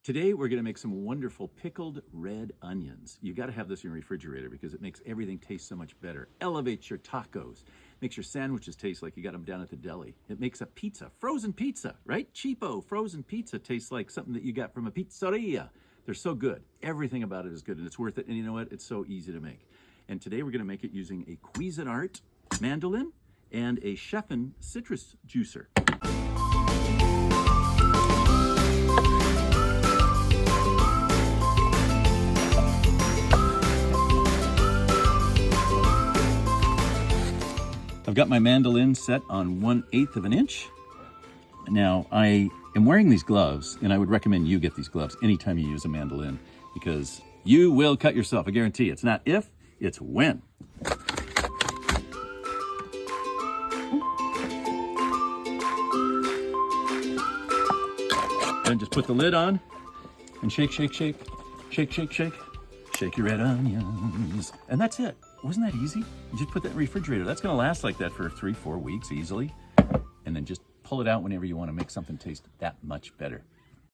Today, we're gonna make some wonderful pickled red onions. You gotta have this in your refrigerator because it makes everything taste so much better. Elevates your tacos, makes your sandwiches taste like you got them down at the deli. It makes a pizza, frozen pizza, right? Cheapo, frozen pizza tastes like something that you got from a pizzeria. They're so good. Everything about it is good and it's worth it. And you know what? It's so easy to make. And today we're gonna make it using a Cuisinart mandolin and a Chefin citrus juicer. I've got my mandolin set on 1/8 of an inch. Now, I am wearing these gloves, and I would recommend you get these gloves anytime you use a mandolin, because you will cut yourself, I guarantee. It's not if, it's when. And just put the lid on, and shake, shake, shake, shake, shake, shake. Shake your red onions. And that's it. Wasn't that easy? You just put that in the refrigerator. That's gonna last like that for 3-4 weeks easily. And then just pull it out whenever you wanna make something taste that much better.